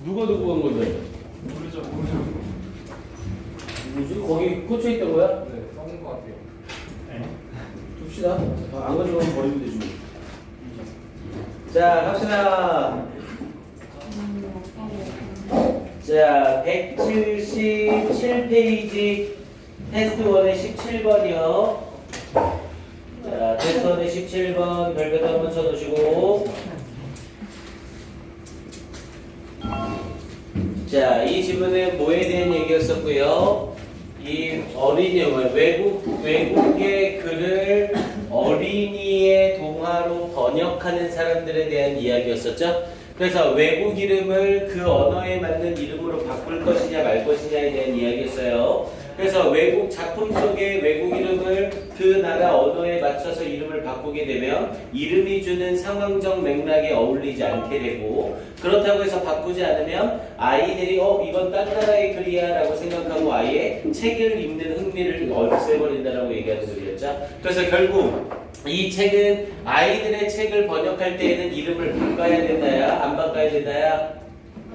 누가 두고 간 건데? 모르죠. 뭐지? 거기 꽂혀 있던 거야? 네, 써본 것 같아요. 둡시다. 안 가져가면 버리면 되지. 자, 갑시다. 자, 177페이지 테스트 1의 17번이요. 자, 테스트 1의 17번 별표도 한번 쳐두시고. 자, 이 지문은 뭐에 대한 얘기였었고요. 이 어린이용을 외국의 글을 어린이의 동화로 번역하는 사람들에 대한 이야기였었죠. 그래서 외국 이름을 그 언어에 맞는 이름으로 바꿀 것이냐 말 것이냐에 대한 이야기였어요. 그래서 외국 작품 속의 외국 이름을 그 나라 언어에 맞춰서 이름을 바꾸게 되면 이름이 주는 상황적 맥락에 어울리지 않게 되고, 그렇다고 해서 바꾸지 않으면 아이들이 이건 딴 나라의 글이야 라고 생각하고 아예 책을 읽는 흥미를 없애버린다라고 얘기하는 글이었죠. 그래서 결국 이 책은 아이들의 책을 번역할 때에는 이름을 바꿔야 된다야 안 바꿔야 된다야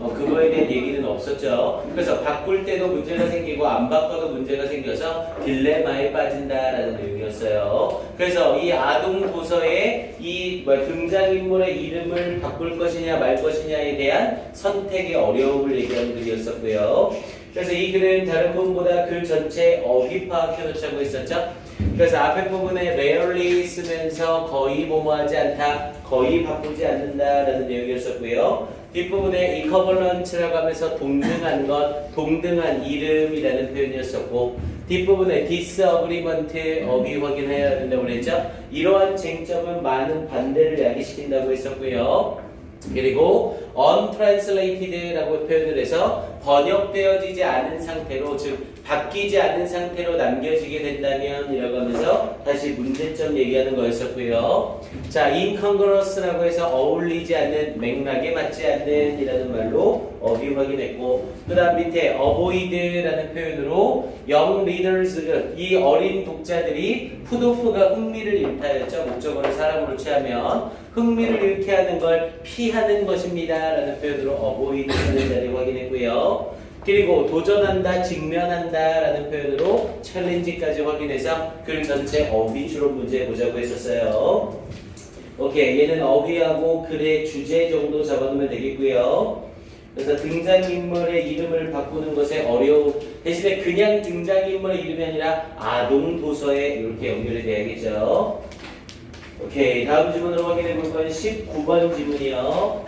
그거에 대한 얘기는 없었죠. 그래서 바꿀 때도 문제가 생기고 안 바꿔도 문제가 생겨서 딜레마에 빠진다라는 내용이었어요. 그래서 이 아동 도서에 이 등장인물의 이름을 바꿀 것이냐 말 것이냐에 대한 선택의 어려움을 얘기하는 글이었었고요. 그래서 이 글은 다른 부분보다 글 전체 어휘 파악해놓자고 했었죠. 그래서 앞에 부분에 rarely 쓰면서 거의 뭐뭐하지 않다, 거의 바꾸지 않는다라는 내용이었었고요. 뒷부분에 equivalent라고 하면서 동등한 것, 동등한 이름이라는 표현이었었고, 뒷부분에 disagreement 어휘 확인해야 된다고 그랬죠. 이러한 쟁점은 많은 반대를 야기시킨다고 했었고요. 그리고 untranslated,라고 표현을 해서 번역되어지지 않은 상태로, 즉 바뀌지 않은 상태로 남겨지게 된다면 이라고 하면서 다시 문제점 얘기하는 거였었고요. 자, incongruous라고 해서 어울리지 않는, 맥락에 맞지 않는 이라는 말로 어휘 확인했고, 그 다음 밑에 avoid라는 표현으로 young readers, 이 어린 독자들이 푸드오프가 흥미를 잃다였죠. 목적어를 사람으로 취하면 흥미를 잃게 하는 걸 피하는 것입니다 라는 표현으로 avoid라는 자리 확인했고요. 그리고 도전한다, 직면한다 라는 표현으로 challenge까지 확인해서 글 전체 어휘 추론 문제 보자고 했었어요. 오케이, 얘는 어휘하고 글의 주제 정도 잡아놓으면 되겠고요. 그래서 등장인물의 이름을 바꾸는 것에 어려움, 대신에 그냥 등장인물의 이름이 아니라 아동 도서에 이렇게 연결이 돼야겠죠. 오케이, 다음 지문으로 확인해 볼 건 19번 지문이요.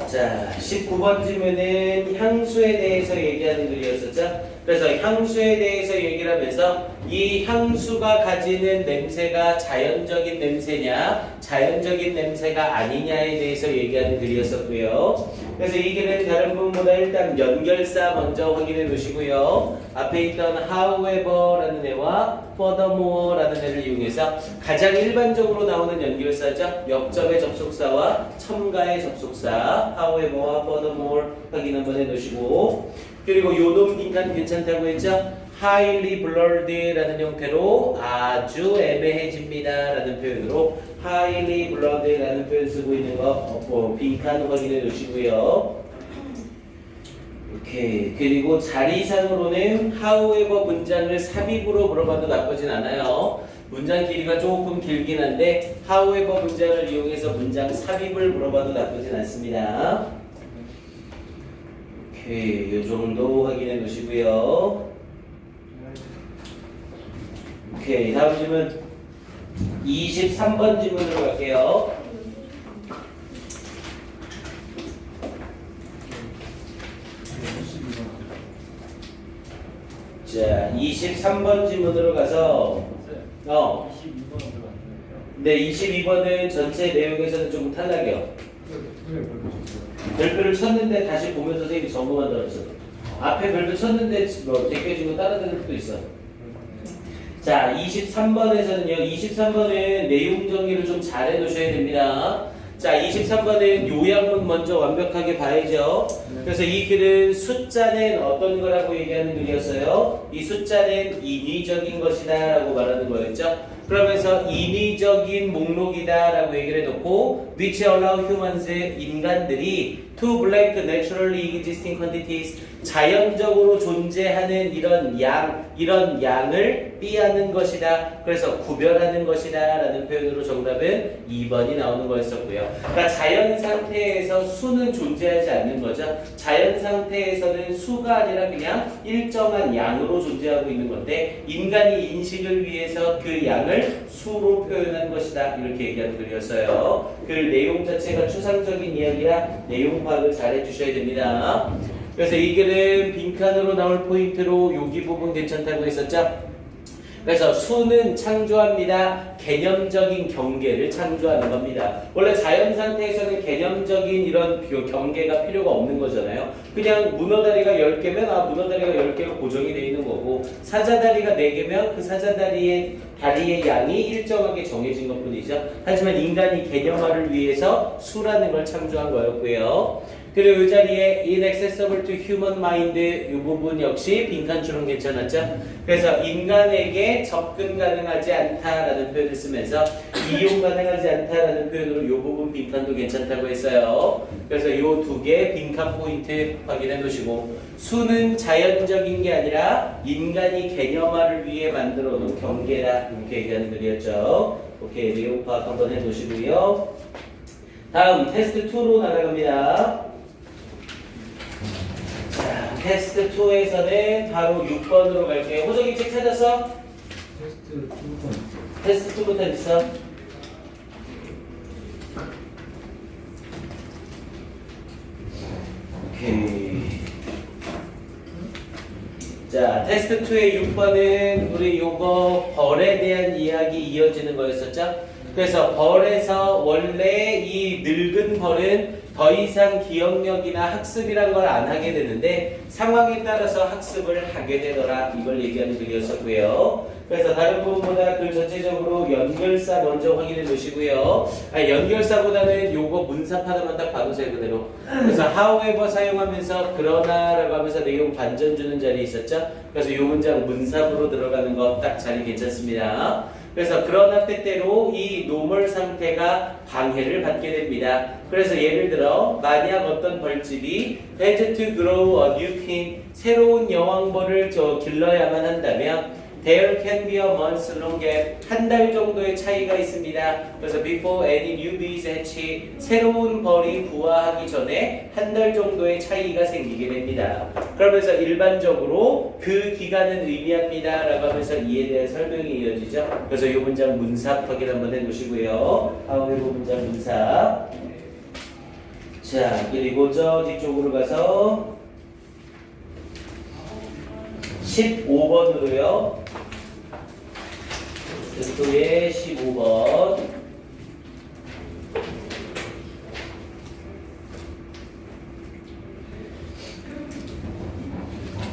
자, 19번 지문은 향수에 대해서 얘기하는 글이었었죠. 그래서 향수에 대해서 얘기를 하면서 이 향수가 가지는 냄새가 자연적인 냄새냐, 자연적인 냄새가 아니냐에 대해서 얘기하는 글이었었고요. 그래서 이 글은 다른 부분보다 일단 연결사 먼저 확인해 놓으시고요. 앞에 있던 however라는 애와 furthermore라는 애를 이용해서 가장 일반적으로 나오는 연결사죠. 역접의 접속사와 첨가의 접속사 however와 furthermore 확인 한번 해 놓으시고, 그리고 요놈 인간 괜찮다고 했죠? highly blurred라는 형태로 아주 애매해집니다 라는 표현으로 highly blurred라는 표현 쓰고 있는 거 빈칸 확인해 놓으시고요. 오케이. 그리고 자리상으로는 however 문장을 삽입으로 물어봐도 나쁘진 않아요. 문장 길이가 조금 길긴 한데 however 문장을 이용해서 문장 삽입을 물어봐도 나쁘진 않습니다. 오케이, 요 정도 확인해 놓으시고요. 오케이, 다음 질문 23번 질문으로 갈게요. 자, 23번 질문으로 가서 22번으로 갔네요. 네, 22번은 전체 내용에서는 좀 탈락이요. 별표를 쳤는데 다시 보면서 선생님이 점검한다고 했어. 앞에 별표 쳤는데 뭐 제껴지고 따라다닐 수도 있어. 자, 23번에서는요. 23번은 내용 정리를 좀 잘 해놓으셔야 됩니다. 자, 23번은 요약문 먼저 완벽하게 봐야죠. 그래서 이 글은 숫자는 어떤 거라고 얘기하는 글이었어요? 이 숫자는 인위적인 것이다 라고 말하는 거였죠. 그러면서 인위적인 목록이다 라고 얘기를 해놓고 which allow humans, 인간들이 to blank naturally existing quantities, 자연적으로 존재하는 이런 양을 삐하는 것이다. 그래서 구별하는 것이다 라는 표현으로 정답은 2번이 나오는 거였었고요. 그러니까 자연 상태에서 수는 존재하지 않는 거죠. 자연 상태에서는 수가 아니라 그냥 일정한 양으로 존재하고 있는 건데 인간이 인식을 위해서 그 양을 수로 표현한 것이다. 이렇게 얘기하는 글이었어요. 그 내용 자체가 추상적인 이야기라 내용 파악을 잘 해주셔야 됩니다. 그래서 이 글은 빈칸으로 나올 포인트로 여기 부분 괜찮다고 했었죠? 그래서 수는 창조합니다. 개념적인 경계를 창조하는 겁니다. 원래 자연 상태에서는 개념적인 이런 경계가 필요가 없는 거잖아요. 그냥 문어다리가 10개면 문어다리가 10개로 고정이 되어 있는 거고 사자다리가 4개면 그 사자다리의 다리의 양이 일정하게 정해진 것뿐이죠. 하지만 인간이 개념화를 위해서 수라는 걸 창조한 거였고요. 그리고 이 자리에 inaccessible to human mind 이 부분 역시 빈칸처럼 괜찮았죠? 그래서 인간에게 접근 가능하지 않다라는 표현을 쓰면서 이용 가능하지 않다라는 표현으로 이 부분 빈칸도 괜찮다고 했어요. 그래서 이 두 개 빈칸 포인트 확인해 놓으시고 수는 자연적인 게 아니라 인간이 개념화를 위해 만들어 놓은 경계다 이렇게 얘기하는 글이었죠. 오케이, 내용 파악 한번 해 놓으시고요. 다음 테스트 2로 나아갑니다. 자, 테스트 2에서는 바로 6번으로 갈게요. 호정이 책 찾았어? 테스트 2부터 있어? 오케이. 자, 테스트 2의 6번은 우리 요거 벌에 대한 이야기 이어지는 거였었죠? 그래서 벌에서 원래 이 늙은 벌은 더 이상 기억력이나 학습이란 걸 안 하게 되는데 상황에 따라서 학습을 하게 되더라 이걸 얘기하는 글이었었고요. 그래서 다른 부분보다 글 전체적으로 연결사 먼저 확인해 놓으시고요. 연결사보다는 요거 문사 하나만 딱 봐두세요 그대로. 그래서 however 사용하면서 그러나라고 하면서 내용 반전 주는 자리 있었죠. 그래서 요 문장 문사부로 들어가는 거 딱 자리 괜찮습니다. 그래서 그러나 때때로 이 노멀 상태가 방해를 받게 됩니다. 그래서 예를 들어 만약 어떤 벌집이 had to grow a new king, 새로운 여왕벌을 길러야만 한다면 there can be a month's long gap, 한 달 정도의 차이가 있습니다. 그래서 before any new bees hatch, 새로운 벌이 부화하기 전에 한 달 정도의 차이가 생기게 됩니다. 그러면서 일반적으로 그 기간은 의미합니다 라고 하면서 이에 대한 설명이 이어지죠. 그래서 이 문장 문사 확인 한번 해보시고요. 다음에 문장 문사. 자, 그리고 저 뒤쪽으로 가서 15번으로요. text의 15번.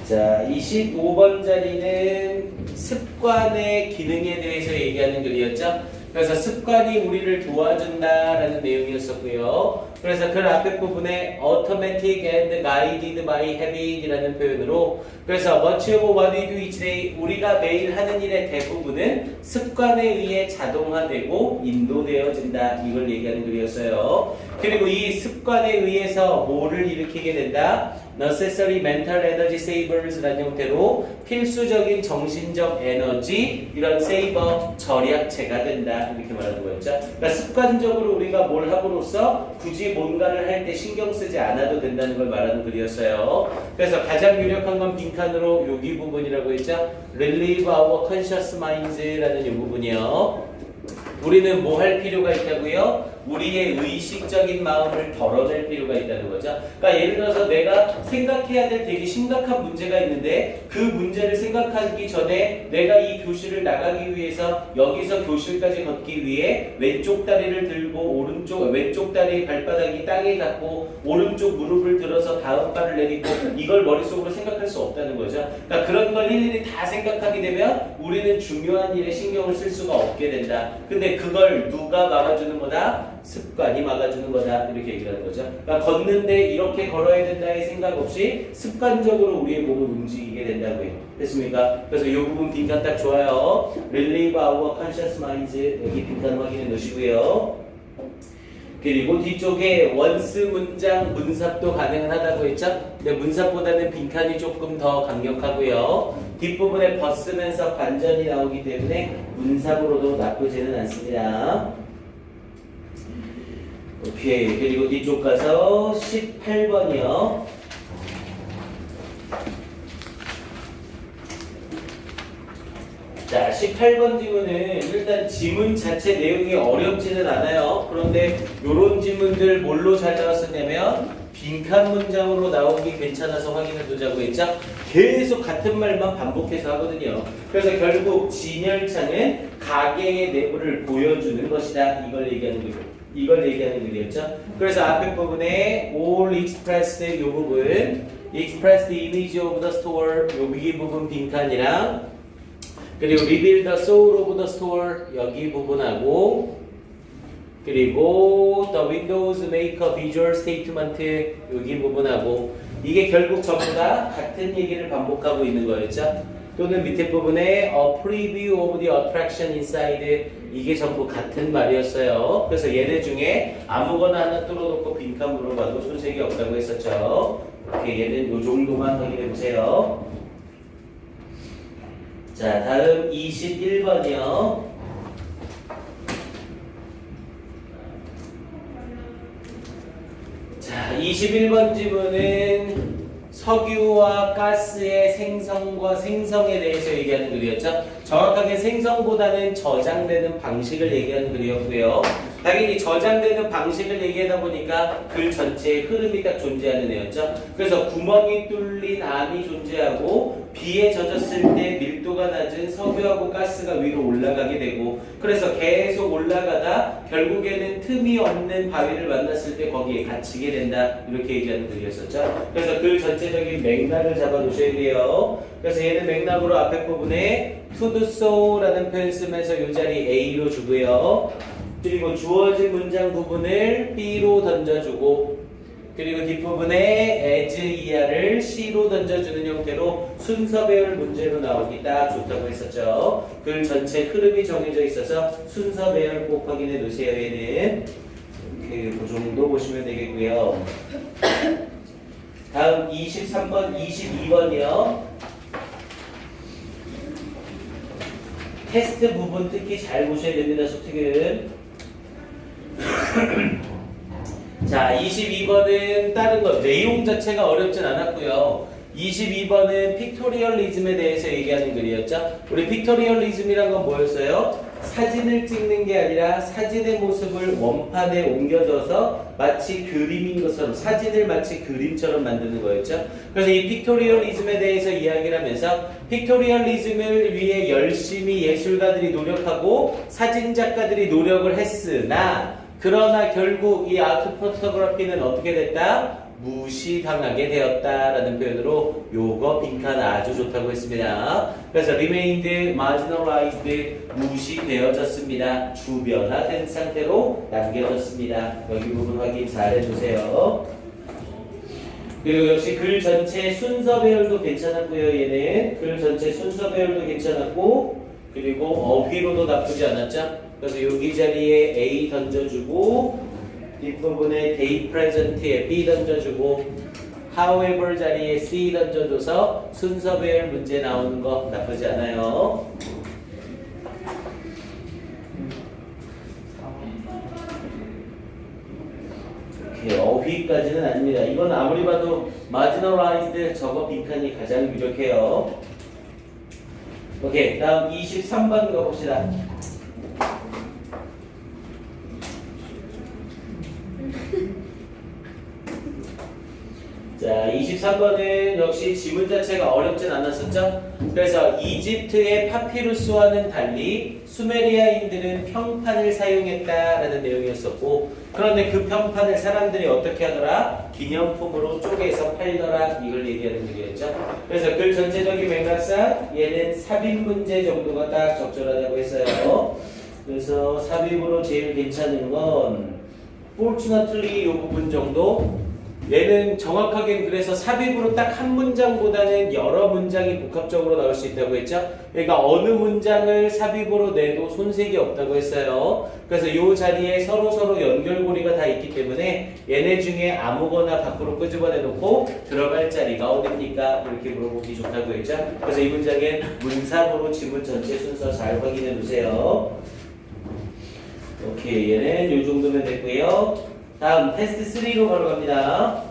자, 25번 자리는 습관의 기능에 대해서 얘기하는 글이었죠. 그래서 습관이 우리를 도와준다라는 내용이었었고요. 그래서 글 앞에 부분에 automatic and guided by habit이라는 표현으로 그래서 much of what we do each day, 우리가 매일 하는 일의 대부분은 습관에 의해 자동화되고 인도되어진다 이걸 얘기하는 글이었어요. 그리고 이 습관에 의해서 뭐를 일으키게 된다? necessary mental energy savers라는 형태로 필수적인 정신적 에너지 이런 세이버 절약체가 된다 이렇게 말하는 거였죠. 그러니까 습관적으로 우리가 뭘 함으로써 굳이 뭔가를 할 때 신경 쓰지 않아도 된다는 걸 말하는 글이었어요. 그래서 가장 유력한 건 빈칸으로 여기 부분이라고 했죠. relieve our conscious minds라는 이 부분이요. 우리는 뭐 할 필요가 있다고요? 우리의 의식적인 마음을 덜어낼 필요가 있다는 거죠. 그러니까 예를 들어서 내가 생각해야 될 되게 심각한 문제가 있는데 그 문제를 생각하기 전에 내가 이 교실을 나가기 위해서 여기서 교실까지 걷기 위해 왼쪽 다리를 들고 왼쪽 다리 발바닥이 땅에 닿고 오른쪽 무릎을 들어서 다음 발을 내딛고 이걸 머릿속으로 생각할 수 없다는 거죠. 그러니까 그런 걸 일일이 다 생각하게 되면 우리는 중요한 일에 신경을 쓸 수가 없게 된다. 근데 그걸 누가 막아주는 거다? 습관이 막아주는 거다. 이렇게 얘기를 하는 거죠. 그러니까 걷는데 이렇게 걸어야 된다의 생각 없이 습관적으로 우리의 몸을 움직이게 된다고요. 됐습니까? 그래서 이 부분 빈칸 딱 좋아요. Relieve our conscious minds. 여기 빈칸 확인해 놓으시고요. 그리고 뒤쪽에 원스 문장 문삽도 가능은 하다고 했죠? 근데 문삽보다는 빈칸이 조금 더 강력하고요. 뒷부분에 벗으면서 반전이 나오기 때문에 문삽으로도 나쁘지는 않습니다. 오케이. 그리고 뒤쪽 가서 18번이요. 자, 18번 지문은 일단 지문 자체 내용이 어렵지는 않아요. 그런데 이런 지문들 뭘로 잘 나왔었냐면 빈칸 문장으로 나오기 괜찮아서 확인해 두자고 했죠. 계속 같은 말만 반복해서 하거든요. 그래서 결국 진열창은 가게의 내부를 보여주는 것이다. 이걸 얘기하는 글이었죠. 그래서 앞에 부분에 all expressed 이 부분, expressed image of the store 여기 부분 빈칸이랑 그리고 reveal the soul of the store 여기 부분하고 그리고 the windows make a visual statement 여기 부분하고 이게 결국 전부 다 같은 얘기를 반복하고 있는 거였죠. 또는 밑에 부분에 a preview of the attraction inside 이게 전부 같은 말이었어요. 그래서 얘네 중에 아무거나 하나 뚫어놓고 빈칸 물어봐도 손색이 없다고 했었죠. 이렇게 얘는 요 정도만 확인해 보세요. 자, 다음 21번이요. 자, 21번 지문은 석유와 가스의 생성과 생성에 대해서 얘기하는 글이었죠. 정확하게 생성보다는 저장되는 방식을 얘기하는 글이었고요. 당연히 저장되는 방식을 얘기하다 보니까 글 전체에 흐름이 딱 존재하는 애였죠. 그래서 구멍이 뚫린 암이 존재하고 비에 젖었을 때 밀도가 낮은 석유하고 가스가 위로 올라가게 되고 그래서 계속 올라가다 결국에는 틈이 없는 바위를 만났을 때 거기에 갇히게 된다. 이렇게 얘기하는 글이었었죠. 그래서 글 전체적인 맥락을 잡아 놓으셔야 돼요. 그래서 얘는 맥락으로 앞에 부분에 to do so라는 표현 쓰면서 이 자리 A로 주고요. 그리고 주어진 문장 부분을 B로 던져주고 그리고 뒷부분에 as 이하를 C로 던져주는 형태로 순서 배열 문제로 나오기 딱 좋다고 했었죠. 글 전체 흐름이 정해져 있어서 순서 배열 꼭 확인해 놓으세요. 얘는 이렇게 그 정도 보시면 되겠고요. 다음 23번, 22번이요. 테스트 부분 특히 잘 보셔야 됩니다. 소특은 자, 22번은 다른 것 내용 자체가 어렵진 않았고요. 22번은 픽토리얼리즘에 대해서 얘기하는 글이었죠. 우리 픽토리얼리즘이란 건 뭐였어요? 사진을 찍는 게 아니라 사진의 모습을 원판에 옮겨줘서 마치 그림인 것처럼 사진을 마치 그림처럼 만드는 거였죠. 그래서 이 픽토리얼리즘에 대해서 이야기를 하면서 픽토리얼리즘을 위해 열심히 예술가들이 노력하고 사진작가들이 노력을 했으나 그러나 결국 이 아트 포토그래피는 어떻게 됐다? 무시당하게 되었다라는 표현으로 요거 빈칸 아주 좋다고 했습니다. 그래서 remained, marginalized, 무시되어졌습니다. 주변화된 상태로 남겨졌습니다. 여기 부분 확인 잘 해주세요. 그리고 역시 글 전체 순서 배열도 괜찮았고요. 얘는 글 전체 순서 배열도 괜찮았고 그리고 어휘로도 나쁘지 않았죠. 그래서 여기 자리에 A 던져주고 뒷부분에 day present에 B 던져주고 however 자리에 C 던져줘서 순서 배열 문제 나오는 거 나쁘지 않아요. 이렇게 어휘까지는 아닙니다. 이건 아무리 봐도 marginalized 저거 빈칸이 가장 유력해요. 오케이, 다음 23번 가봅시다. 자, 23번은 역시 지문 자체가 어렵진 않았었죠? 그래서 이집트의 파피루스와는 달리 수메리아인들은 평판을 사용했다라는 내용이었었고 그런데 그 평판을 사람들이 어떻게 하더라? 기념품으로 쪼개서 팔더라 이걸 얘기하는 글이었죠. 그래서 글 전체적인 맥락상 얘는 삽입 문제 정도가 딱 적절하다고 했어요. 그래서 삽입으로 제일 괜찮은 건 fortunately 이 부분 정도. 얘는 정확하게 그래서 삽입으로 딱 한 문장보다는 여러 문장이 복합적으로 나올 수 있다고 했죠. 그러니까 어느 문장을 삽입으로 내도 손색이 없다고 했어요. 그래서 이 자리에 서로 연결고리가 다 있기 때문에 얘네 중에 아무거나 밖으로 끄집어내 놓고 들어갈 자리가 어딥니까? 이렇게 물어보기 좋다고 했죠. 그래서 이 문장엔 문사부로 지문 전체 순서 잘 확인해 두세요. 오케이, 얘는 이 정도면 됐고요. 다음 테스트 3로 바로 갑니다.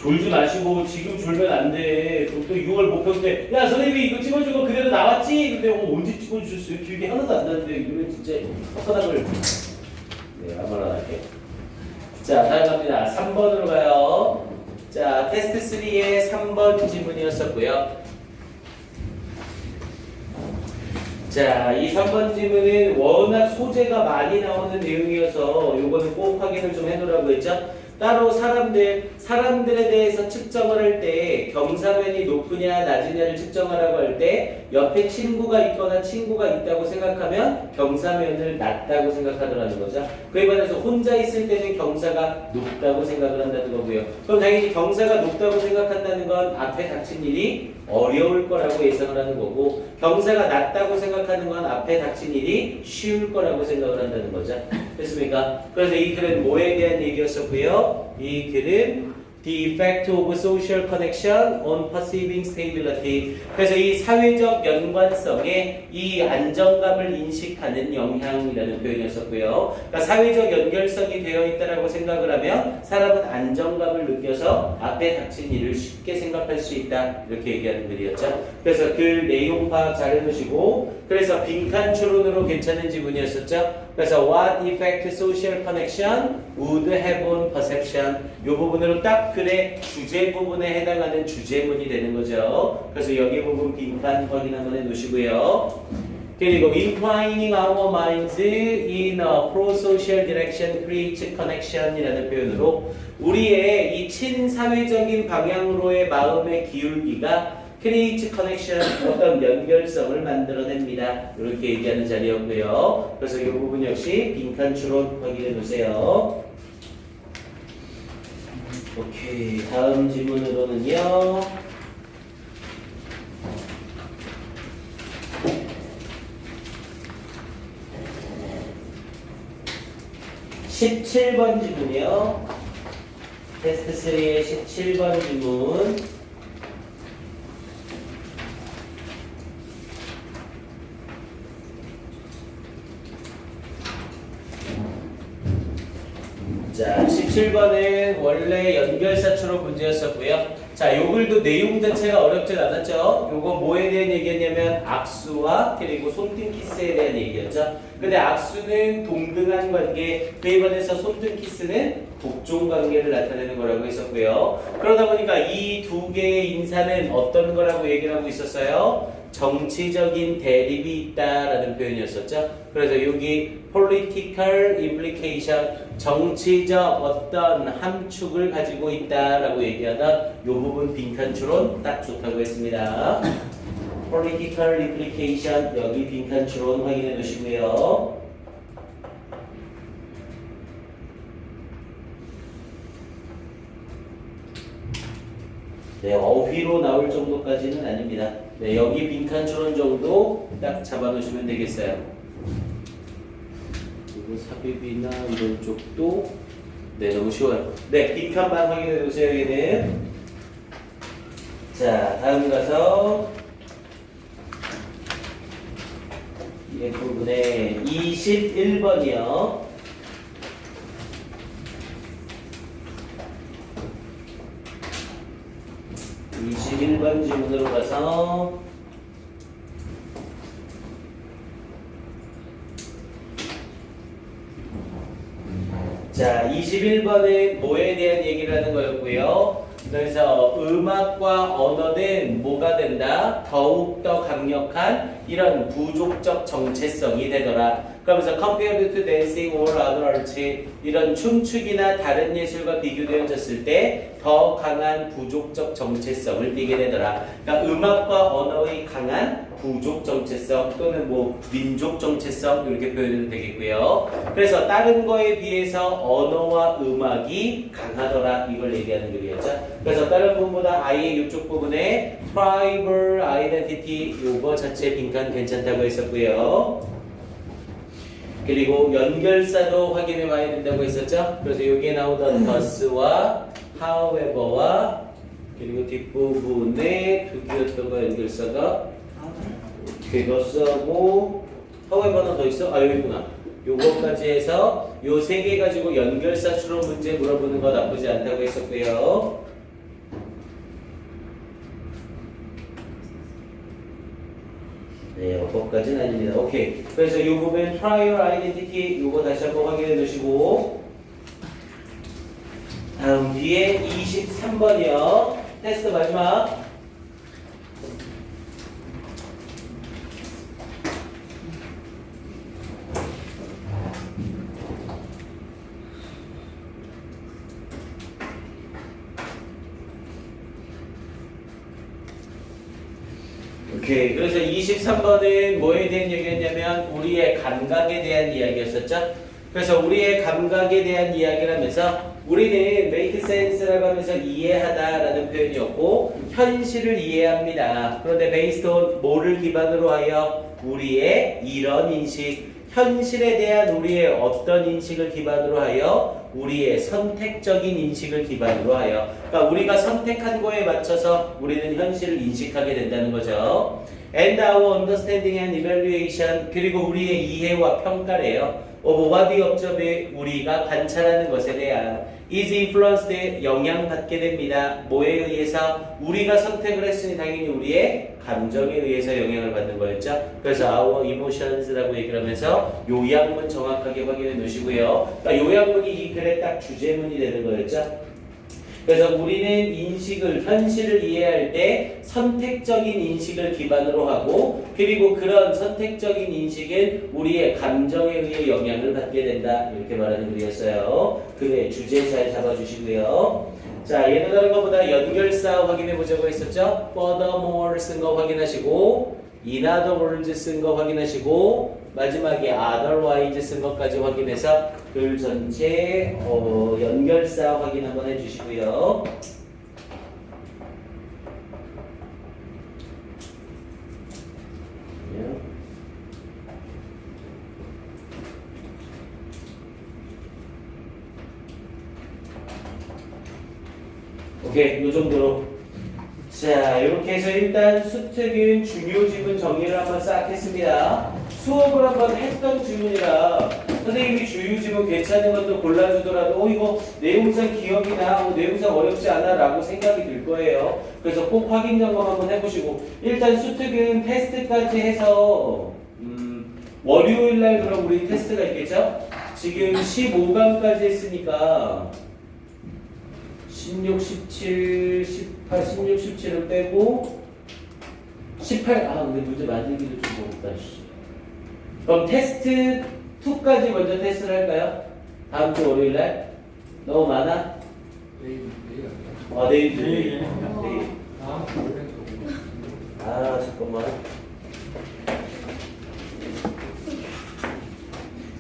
졸지 마시고 지금 졸면 안 돼. 그럼 또 6월 목표 때 야 선생님이 이거 찍어준 거 그대로 나왔지? 근데 언제 찍어주셨어요? 기억이 하나도 안 나는데 이러면 진짜 헛바닥을 네, 아무나 할게요. 자, 다음 갑니다. 3번으로 가요. 자, 테스트 3의 3번 지문이었었고요. 자, 이 3번 지문은 워낙 소재가 많이 나오는 내용이어서 요거는 꼭 확인을 좀 해놓으라고 했죠. 따로 사람들에 대해서 측정을 할 때 경사면이 높으냐 낮으냐를 측정하라고 할 때 옆에 친구가 있거나 친구가 있다고 생각하면 경사면을 낮다고 생각하더라는 거죠. 그에 반해서 혼자 있을 때는 경사가 높다고 생각을 한다는 거고요. 그럼 당연히 경사가 높다고 생각한다는 건 앞에 닥친 일이 어려울 거라고 예상을 하는 거고, 경사가 낮다고 생각하는 건 앞에 닥친 일이 쉬울 거라고 생각을 한다는 거죠. 됐습니까? 그래서 이 글은 뭐에 대한 얘기였었고요. 이 글은 The effect of social connection on perceiving stability. 그래서 이 사회적 연관성에 이 안정감을 인식하는 영향이라는 표현이었었고요. 그러니까 사회적 연결성이 되어 있다라고 생각을 하면 사람은 안정감을 느껴서 앞에 닥친 일을 쉽게 생각할 수 있다. 이렇게 얘기하는 글이었죠. 그래서 글 내용 파악 잘 해놓으시고, 그래서 빈칸 추론으로 괜찮은 지문이었었죠. 그래서 what effect social connection would have on perception, 이 부분으로 딱 글의 주제 부분에 해당하는 주제문이 되는 거죠. 그래서 여기 부분 빈칸 확인 한번 해놓으시고요. 그리고 inclining our minds in a pro-social direction creates connection 이라는 표현으로 우리의 이 친사회적인 방향으로의 마음의 기울기가 create connection, 어떤 연결성을 만들어냅니다. 이렇게 얘기하는 자리였고요. 그래서 이 부분 역시 빈칸 추론 확인해 놓으세요. 오케이, 다음 질문으로는요. (17번) 질문이요. 테스트 3의 17번 질문. 자, 17번은 원래 연결사추로 문제였었고요. 자, 요 글도 내용 자체가 어렵진 않았죠. 요거 뭐에 대한 얘기였냐면 악수와 그리고 손등 키스에 대한 얘기였죠. 근데 악수는 동등한 관계, 그에 반해서 손등 키스는 복종 관계를 나타내는 거라고 했었고요. 그러다 보니까 이 두 개의 인사는 어떤 거라고 얘기를 하고 있었어요? 정치적인 대립이 있다라는 표현이었었죠. 그래서 여기 political implication, 정치적 어떤 함축을 가지고 있다라고 얘기하던 이 부분 빈칸 추론 딱 좋다고 했습니다. political implication, 여기 빈칸 추론 확인해 두시고요. 네, 어휘로 나올 정도까지는 아닙니다. 네, 여기 빈칸 추론 정도 딱 잡아놓으시면 되겠어요. 그리고 삽입이나 이런 쪽도 네, 너무 쉬워요. 네, 빈칸만 확인해 놓으세요. 얘는. 자, 다음 가서 이 부분에 21번이요. 21번 질문으로 가서 자, 21번은 뭐에 대한 얘기를 하는 거였고요. 그래서 음악과 언어는 뭐가 된다? 더욱더 강력한 이런 부족적 정체성이 되더라. 그러면서 compared to dancing or other arts 이런 춤추기나 다른 예술과 비교되어졌을 때 더 강한 부족적 정체성을 띠게 되더라. 그러니까 음악과 언어의 강한 부족 정체성 또는 뭐 민족 정체성 이렇게 표현해도 되겠고요. 그래서 다른 거에 비해서 언어와 음악이 강하더라 이걸 얘기하는 글이었죠. 그래서 다른 부분보다 아예 이쪽 부분에 tribal identity 요거 자체 빈칸 괜찮다고 했었고요. 그리고 연결사도 확인해 봐야 된다고 했었죠. 그래서 여기에 나오던 thus와 however와 그리고 뒷부분에 두기였던 거 연결사가 thus하고 however는 더 있어? 아 여기 있구나. 요거까지 해서 요 세 개 가지고 연결사 추론 문제 물어보는 거 나쁘지 않다고 했었고요. 네, 어법까지는 아닙니다. 오케이. 그래서 이 부분 prior identity 요거 다시 한번 확인해 두시고 다음 뒤에 23번이요. 테스트 마지막. 오케이. 그래서 23번은 뭐에 대한 얘기였냐면 우리의 감각에 대한 이야기였었죠. 그래서 우리의 감각에 대한 이야기를 하면서 우리는 make sense라고 하면서 이해하다라는 표현이었고 현실을 이해합니다. 그런데 based on 뭐를 기반으로 하여 우리의 이런 인식, 현실에 대한 우리의 어떤 인식을 기반으로 하여 우리의 선택적인 인식을 기반으로 하여 그러니까 우리가 선택한 거에 맞춰서 우리는 현실을 인식하게 된다는 거죠. And our understanding and evaluation 그리고 우리의 이해와 평가래요. of what we observe 우리가 관찰하는 것에 대한 is influenced 영향받게 됩니다. 뭐에 의해서? 우리가 선택을 했으니 당연히 우리의 감정에 의해서 영향을 받는 거였죠. 그래서 our emotions라고 얘기를 하면서 요약문 정확하게 확인해 놓으시고요. 그러니까 요약문이 이 글의 딱 주제문이 되는 거였죠. 그래서 우리는 인식을, 현실을 이해할 때 선택적인 인식을 기반으로 하고 그리고 그런 선택적인 인식은 우리의 감정에 의해 영향을 받게 된다. 이렇게 말하는 글이었어요. 글의 주제 잘 잡아주시고요. 자, 예나 다른 것보다 연결사 확인해 보자고 했었죠. furthermore 쓴 거 확인하시고 in other words 쓴 거 확인하시고 마지막에 otherwise 쓴 것까지 확인해서 글 전체 연결사 확인 한번 해주시고요. 오케이, 요 정도로. 자, 이렇게 해서 일단 수특은 중요 지문 정리를 한번 싹 했습니다. 수업을 한번 했던 지문이라 선생님이 주요 지문 괜찮은 것도 골라주더라도 이거 내용상 기억이 나, 내용상 어렵지 않아 라고 생각이 들 거예요. 그래서 꼭 확인 점검 한번 해보시고 일단 수특은 테스트까지 해서 월요일날 그럼 우리 테스트가 있겠죠? 지금 15강까지 했으니까 16, 17, 18, 16, 17을 빼고 18, 근데 문제 만들기도 좀 어렵다. 그럼 테스트 2까지 먼저 테스트를 할까요? 다음 주 월요일날? 너무 많아? 내일. 내일. 잠깐만.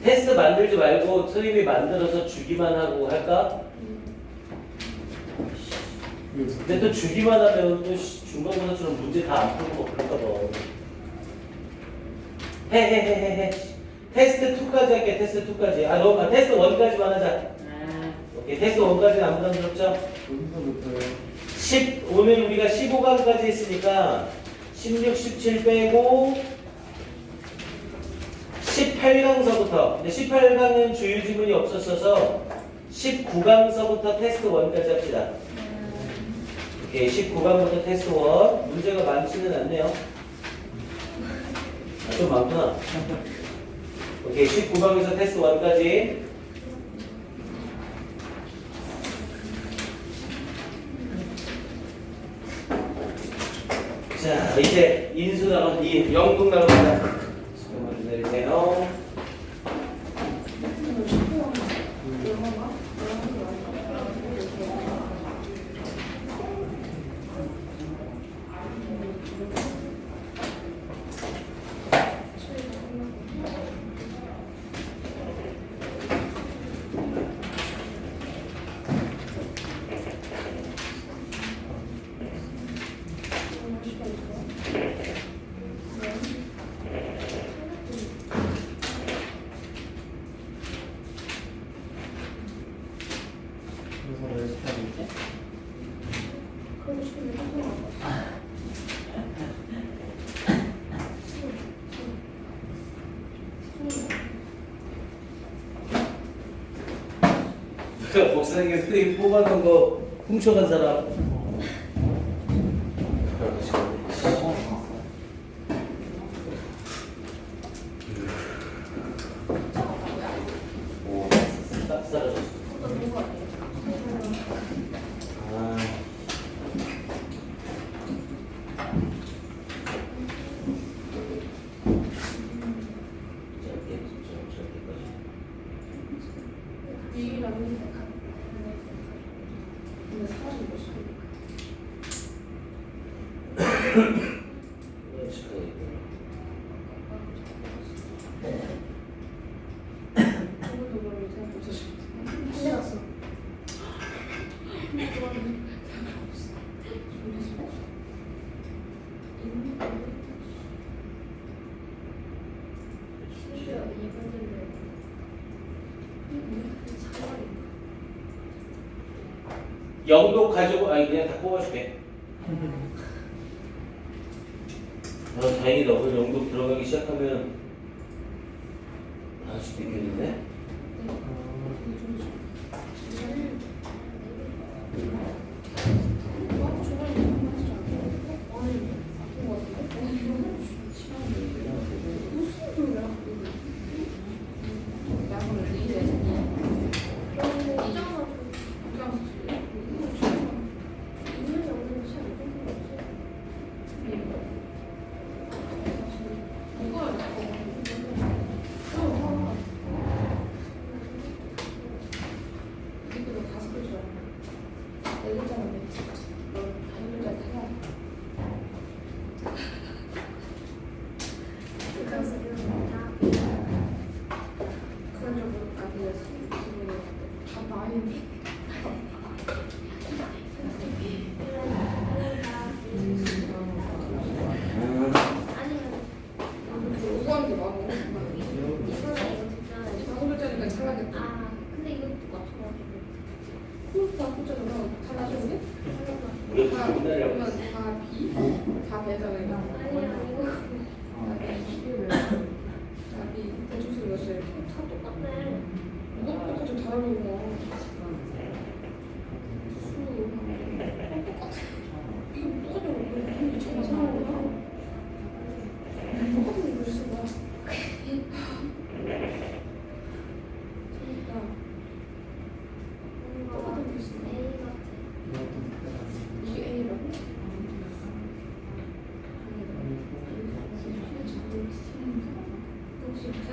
테스트 만들지 말고 선생님이 만들어서 주기만 하고 할까? 근데 또 주기만 하면 또 중간고사처럼 문제 다 안 풀고 막 그럴까 봐. 해. 테스트 2까지 할게, 테스트 2까지. 테스트 1까지만 하자. 오케이, 테스트 1까지는 안 부담스럽죠? 오늘 우리가 15강까지 했으니까 16, 17 빼고 18강서부터. 근데 18강은 주요 지문이 없었어서 19강서부터 테스트 1까지 합시다. 오케이, 19강부터 테스트 1. 문제가 많지는 않네요. 좀 많구나. 오케이, 19강에서 테스트 1까지. 자, 이제 인수 나가서 이 영국 나갑니다. 잠깐만 기다리세요. 그래서 왜 스타일이 있지? 그 복사하게 선생님 뽑아놓은 거 훔쳐간 사람. 오, 딱 사라졌어. 아. 짧게까지. 영도 가지고 아니 그냥 다 뽑아줄게. 다행이다. 오늘 영도 들어가기 시작하면 할 수도 있겠는데.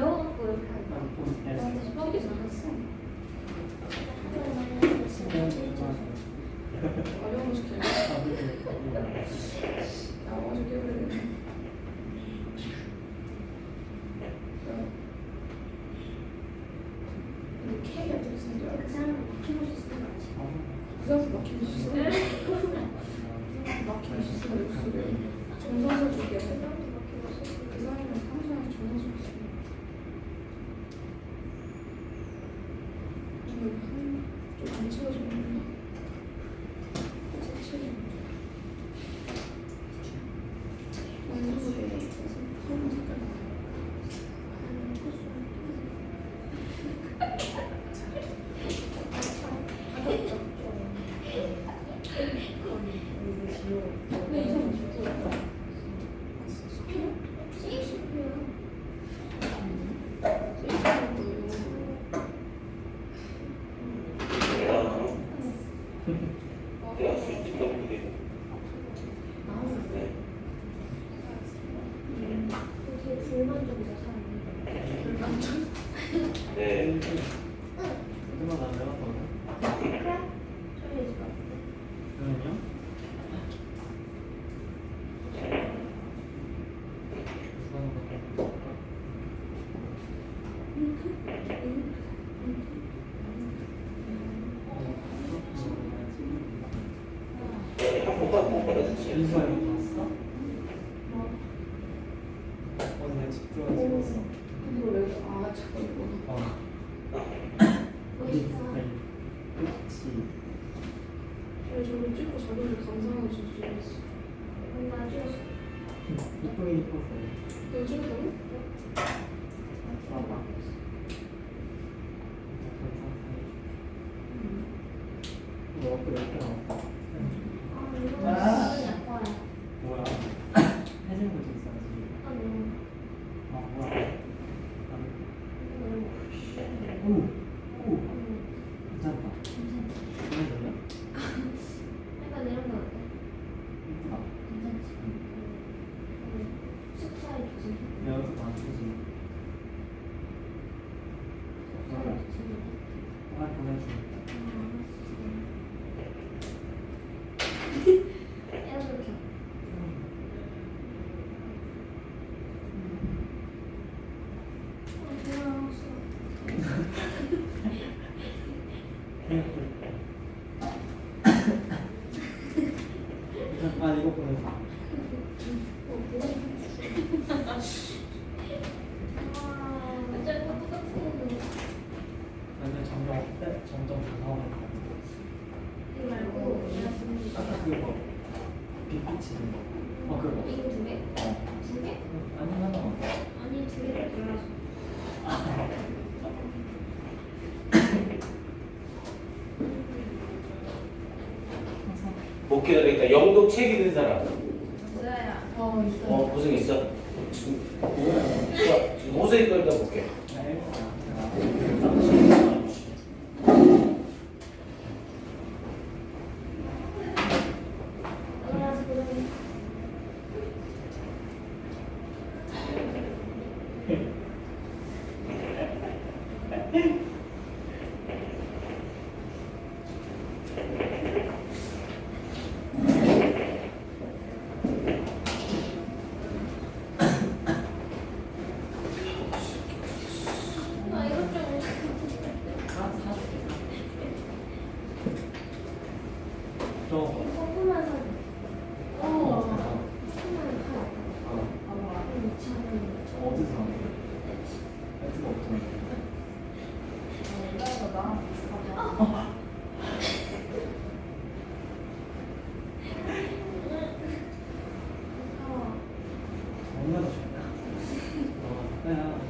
배워갖고 이렇게 할까? 나한테 수박이 잘했어. 어려운 거 시켜야 나머지 깨우래. 케이크 어떻게 쓰는 줄 알아? 그 사람 막히고 싶은 거 같지? 그 사람 막히고 싶어? 막히고 싶어 목소리. 정서서 주게 해. 그 사람은 평소에 정서서 줬어. 좀안 채워주는 불만족이다 사람이. 네. 그만 안 내가 더. 그래? 저리 집 앞에. 그러면요? 인수하는 거 봤어? 오늘 집 들어가서 봤어. 이거 왜? 아 자꾸 이거. 멋있어. 그렇지. 저를 찍고 자료를 감상하고 주시겠어. 나 찍었어. 이쁘게 이뻤어. 너 찍었어? 봐봐. 뭐 어때 이렇게 나왔다. 아 이거 아. 진짜 약과야. 뭐야? 해진 거좀 있어야지. 아 너무. 아 뭐야? 너무. 오, 괜찮다. 마음에 들냐? 약간 이런 거 어때? 이쁘다. 괜찮지? 숙사에 좋지. 내가 여기서 안 쓰지. 숙사에 좋지. 아 보내줘. 이렇게. 아 이거 보내줘. 완전 점점 나오는 거. 아까 그거 빛 비치는 거. 어 그거. 이거 두 개? 어. 두 개? 아니 하나만. 아니 두 개를 골라서. 복귀 그러니까 영동 책 읽은 사람. 뭐야? 있어. 고생 있어. 지금 자, 지금 호세이 거 일단 볼게. 올라서 그러면. 아 이것 좀. 저. 조금만 사. 어. 조금만 사. 봐봐. 2,000원. 어디서 사는 거야? 애트가 없잖아. 이거 나랑 비슷하다. 얼마나 좋다. 너가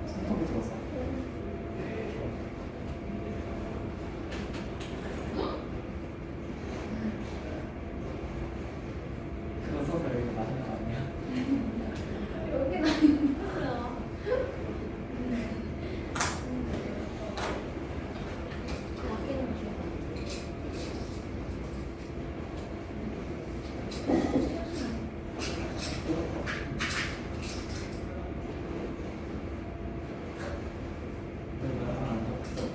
손톱이 들었어. 그거 써서 여기 맞는 거 아니야? 여기 나 있어요. 맡기는 게. 여기 나랑 안 잡혔어.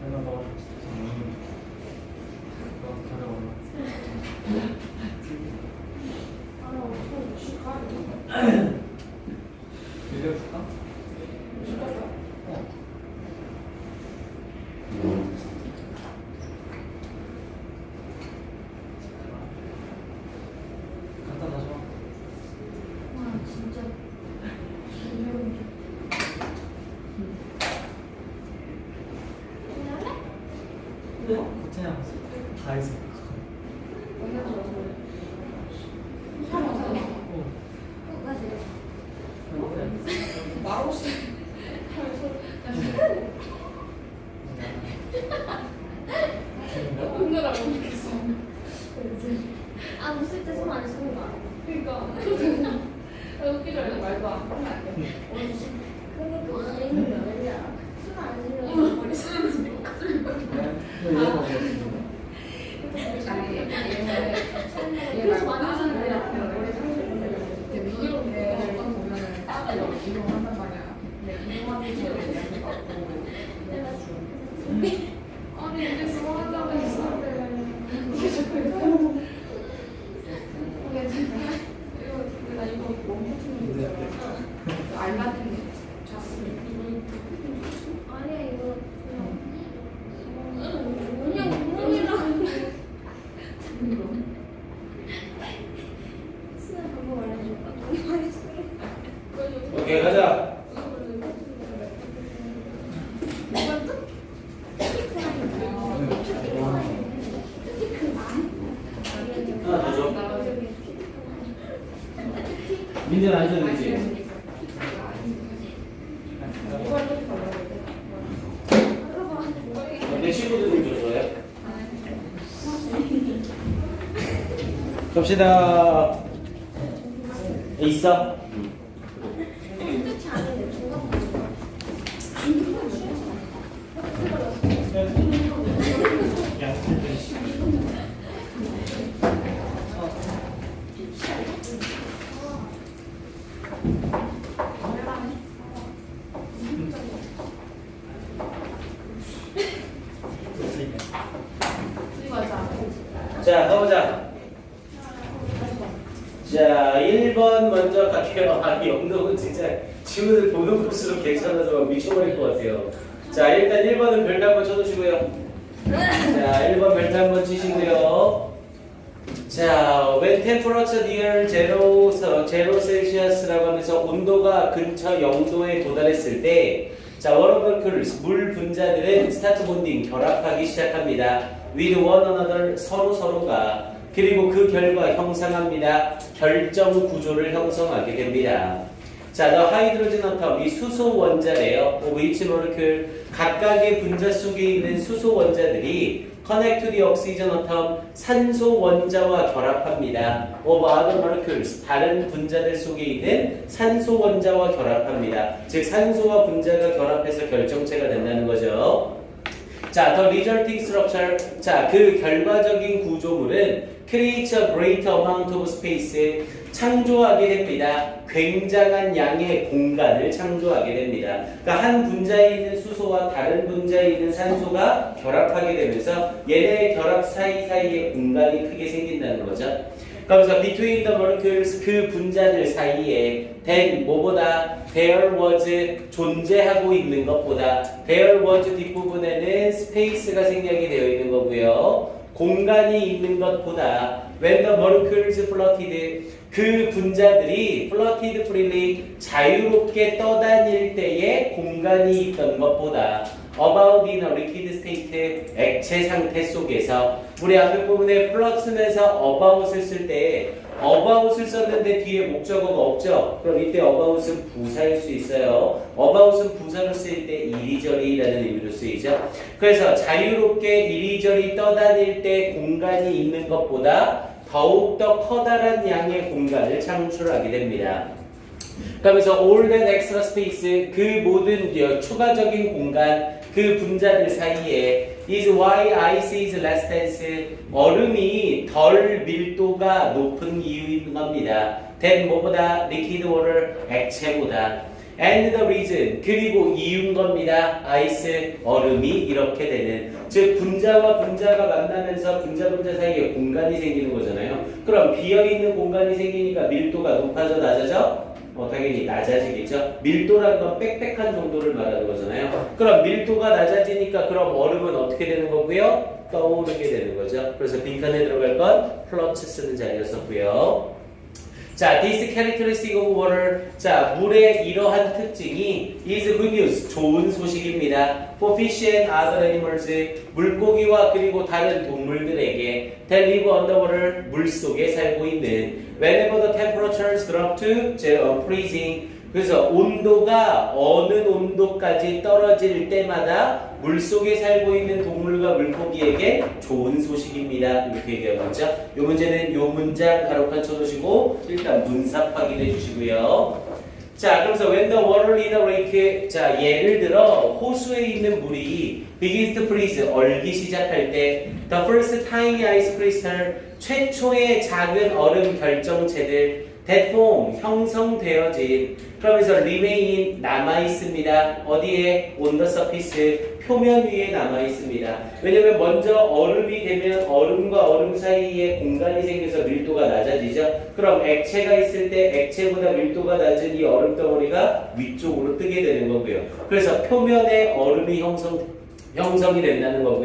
내가 너 전에 올랐지. 아, 어떻게 줄까? 빌려줄까? 어. 갖다 놔줘. 와, 진짜. 이런 게. 할래? 그냥 다 있어. 어. 그거까지. 마우스. 오늘하고 이렇겠어. 아, 웃을 때 손 안 쓰는 거 알아? 그러니까. 웃기지 말고 말도 안 하면 안 돼. 그니까 웃는 게 어디야? 숨안 쉬려고 머리 쓰는 얘가 먹었어. 그래서 많이 하잖아요. 아니 이제 좋아한다고 했었는데 이게 자꾸 이렇게 나 이거 너무 좋은 거잖아. 알맞은 게 아니야 이거 그냥 구멍이랑 쓰는 방법 알려줄까? 너무 많이 쓰는 오케이, 가자. 하나 더 줘. 민재는 앉아도 되지? 내 친구들 좀 줘줘요. 갑시다. 있어? 끝이 아닌데 중간 자, 가보자. 자, 1번 먼저 갈게요. 아, 이 엉덩은 진짜 친구들 보는 볼수록 괜찮아서 막 미쳐버릴 것 같아요. 자, 일단 1번은 별표 한번 쳐주시고요. 자, 1번 별표 한번 치시고요. 자, when temperature near zero Celsius라고 하면서 온도가 근처 0도에 도달했을 때, 자, water 물 분자들은 start bonding 결합하기 시작합니다. with one another 서로가 그리고 그 결과 형성합니다. 결정 구조를 형성하게 됩니다. 자, the hydrogen atom 이 수소 원자래요. of each molecule 각각의 분자 속에 있는 수소 원자들이 connect to the oxygen atom 산소 원자와 결합합니다. of other molecules 다른 분자들 속에 있는 산소 원자와 결합합니다. 즉 산소와 분자가 결합해서 결정체가 된다는 거죠. 자, the resulting structure. 자, 그 결과적인 구조물은 creates a great amount of space. 창조하게 됩니다. 굉장한 양의 공간을 창조하게 됩니다. 그러니까 한 분자에 있는 수소와 다른 분자에 있는 산소가 결합하게 되면서 얘네의 결합 사이사이에 공간이 크게 생긴다는 거죠. 그러면서 between the molecules 그 분자들 사이에 then 뭐보다 there was 존재하고 있는 것보다 there was 뒷부분에는 space가 생략이 되어 있는 거고요. 공간이 있는 것보다 when the molecules floated 그 분자들이 floated freely 자유롭게 떠다닐 때에 공간이 있던 것보다 about in a liquid state 액체 상태 속에서 우리 앞에 부분에 플러스면서 about을 쓸 때 about을 썼는데 뒤에 목적어가 없죠. 그럼 이때 about은 부사일 수 있어요. about은 부사로 쓰일 때 이리저리라는 의미로 쓰이죠. 그래서 자유롭게 이리저리 떠다닐 때 공간이 있는 것보다 더욱더 커다란 양의 공간을 창출하게 됩니다. 그러면서 all that extra space 그 모든 추가적인 공간 그 분자들 사이에 is why ice is less dense 얼음이 덜 밀도가 높은 이유인 겁니다. than 뭐보다 liquid water 액체보다 and the reason 그리고 이유인 겁니다. ice 얼음이 이렇게 되는 즉 분자와 분자가 만나면서 분자 사이에 공간이 생기는 거잖아요. 그럼 비어있는 공간이 생기니까 밀도가 높아져 낮아져? 당연히 낮아지겠죠. 밀도라는 건 빽빽한 정도를 말하는 거잖아요. 그럼 밀도가 낮아지니까 그럼 얼음은 어떻게 되는 거고요? 떠오르게 되는 거죠. 그래서 빈칸에 들어갈 건 플러스 쓰는 자리였었고요. 자, this characteristic of water. 자, 물의 이러한 특징이 is good news. 좋은 소식입니다. For fish and other animals. 물고기와 그리고 다른 동물들에게 that live underwater. 물 속에 살고 있는 whenever the temperatures drop to freezing. 그래서 온도가 어느 온도까지 떨어질 때마다 물속에 살고 있는 동물과 물고기에게 좋은 소식입니다. 이렇게 얘기하고 있죠. 이 문제는 이 문장 가로칸 쳐두시고 일단 문사 확인해 주시고요. 자, 그래서 when the water in a lake, 자, 예를 들어 호수에 있는 물이 begins to freeze, 얼기 시작할 때 the first tiny ice crystal, 최초의 작은 얼음 결정체들 that form, 형성되어진 그러면서 remain, 남아있습니다. 어디에? on the surface, 표면 위에 남아있습니다. 왜냐면 먼저 얼음이 되면 얼음과 얼음 사이에 공간이 생겨서 밀도가 낮아지죠. 그럼 액체가 있을 때 액체보다 밀도가 낮은 이 얼음 덩어리가 위쪽으로 뜨게 되는 거고요. 그래서 표면에 얼음이 형성이 된다는 거고요.